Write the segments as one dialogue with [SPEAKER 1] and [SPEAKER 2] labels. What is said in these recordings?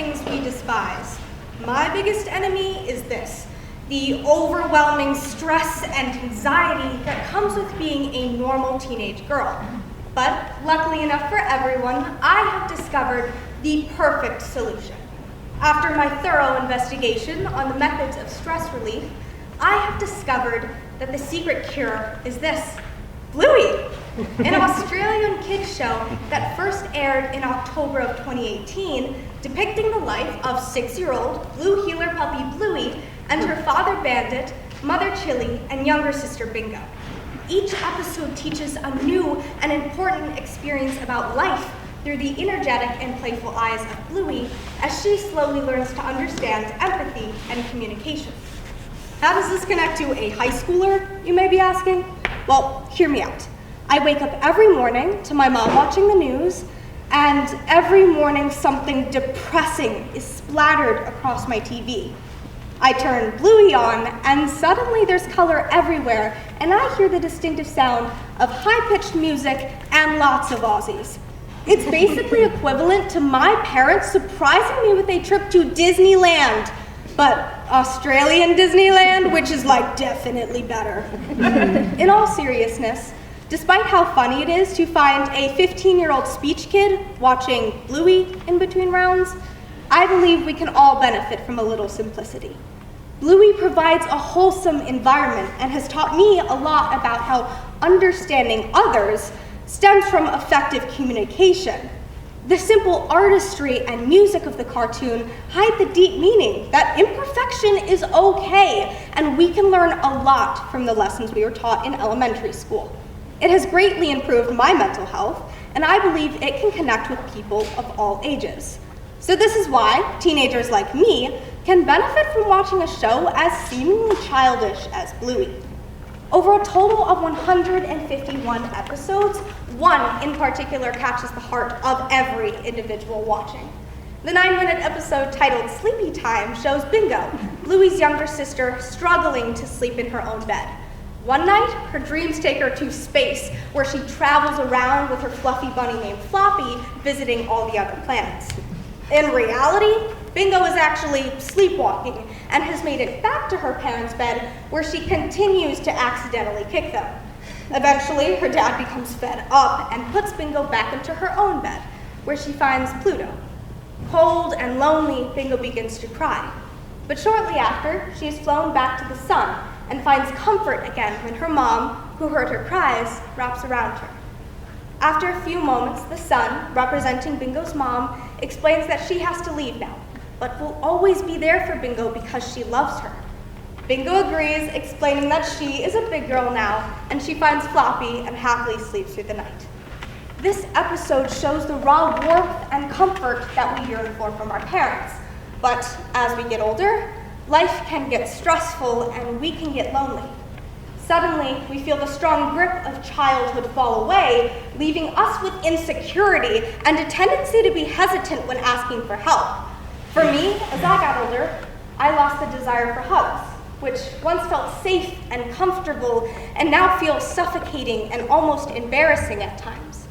[SPEAKER 1] things we despise. My biggest enemy is this, the overwhelming stress and anxiety that comes with being a normal teenage girl. But luckily enough for everyone, I have discovered the perfect solution. After my thorough investigation on the methods of stress relief, I have discovered that the secret cure is this, Bluey, an Australian kids show that first aired in October of 2018, depicting the life of 6-year-old blue heeler puppy Bluey and her father Bandit, mother Chili, and younger sister Bingo. Each episode teaches a new and important experience about life through the energetic and playful eyes of Bluey as she slowly learns to understand empathy and communication. How does this connect to a high schooler, you may be asking? Well, hear me out. I wake up every morning to my mom watching the news, and every morning something depressing is splattered across my TV. I turn Bluey on, and suddenly there's color everywhere, and I hear the distinctive sound of high-pitched music and lots of Aussies. It's basically equivalent to my parents surprising me with a trip to Disneyland, but Australian Disneyland, which is like definitely better. In all seriousness, despite how funny it is to find a 15-year-old speech kid watching Bluey in between rounds, I believe we can all benefit from a little simplicity. Bluey provides a wholesome environment and has taught me a lot about how understanding others stems from effective communication. The simple artistry and music of the cartoon hide the deep meaning that imperfection is okay, and we can learn a lot from the lessons we were taught in elementary school. It has greatly improved my mental health, and I believe it can connect with people of all ages. So this is why teenagers like me can benefit from watching a show as seemingly childish as Bluey. Over a total of 151 episodes, one in particular catches the heart of every individual watching. The 9-minute episode titled Sleepy Time shows Bingo, Bluey's younger sister, struggling to sleep in her own bed. One night, her dreams take her to space, where she travels around with her fluffy bunny named Floppy, visiting all the other planets. In reality, Bingo is actually sleepwalking and has made it back to her parents' bed, where she continues to accidentally kick them. Eventually, her dad becomes fed up and puts Bingo back into her own bed, where she finds Pluto. Cold and lonely, Bingo begins to cry. But shortly after, she is flown back to the sun and finds comfort again when her mom, who heard her cries, wraps around her. After a few moments, the sun, representing Bingo's mom, explains that she has to leave now, but will always be there for Bingo because she loves her. Bingo agrees, explaining that she is a big girl now, and she finds Floppy and happily sleeps through the night. This episode shows the raw warmth and comfort that we yearn for from our parents. But as we get older, life can get stressful and we can get lonely. Suddenly, we feel the strong grip of childhood fall away, leaving us with insecurity and a tendency to be hesitant when asking for help. For me, as I got older, I lost the desire for hugs, which once felt safe and comfortable and now feels suffocating and almost embarrassing at times.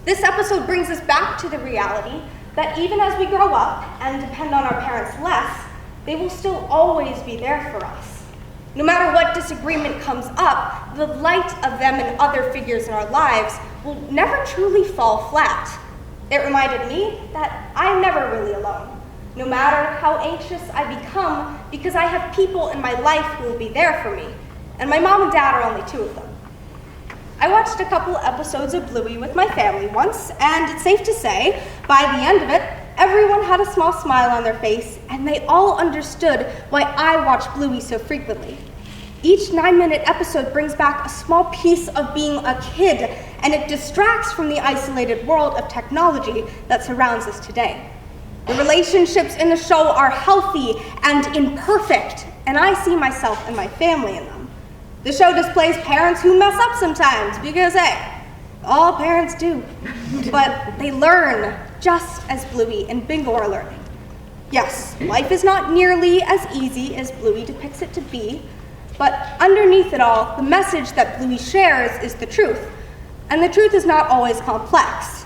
[SPEAKER 1] This episode brings us back to the reality that even as we grow up and depend on our parents less, they will still always be there for us. No matter what disagreement comes up, the light of them and other figures in our lives will never truly fall flat. It reminded me that I'm never really alone, no matter how anxious I become, because I have people in my life who will be there for me, and my mom and dad are only 2 of them. I watched a couple episodes of Bluey with my family once, and it's safe to say, by the end of it, everyone had a small smile on their face, and they all understood why I watch Bluey so frequently. Each 9-minute episode brings back a small piece of being a kid, and it distracts from the isolated world of technology that surrounds us today. The relationships in the show are healthy and imperfect, and I see myself and my family in them. The show displays parents who mess up sometimes, because hey, all parents do. But they learn, just as Bluey and Bingo are learning. Yes, life is not nearly as easy as Bluey depicts it to be, but underneath it all, the message that Bluey shares is the truth, and the truth is not always complex.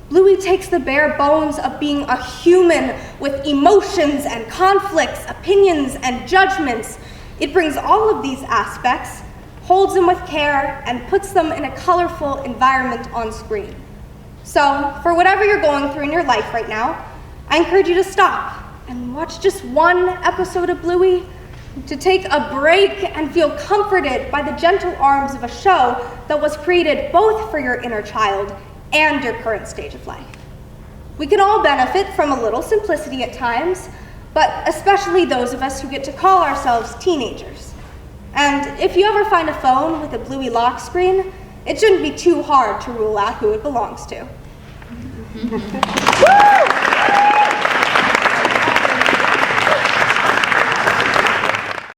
[SPEAKER 1] Bluey takes the bare bones of being a human with emotions and conflicts, opinions and judgments. It brings all of these aspects, holds them with care, and puts them in a colorful environment on screen. So, for whatever you're going through in your life right now, I encourage you to stop and watch just one episode of Bluey, to take a break and feel comforted by the gentle arms of a show that was created both for your inner child and your current stage of life. We can all benefit from a little simplicity at times, but especially those of us who get to call ourselves teenagers. And if you ever find a phone with a Bluey lock screen, it shouldn't be too hard to rule out who it belongs to. Woo!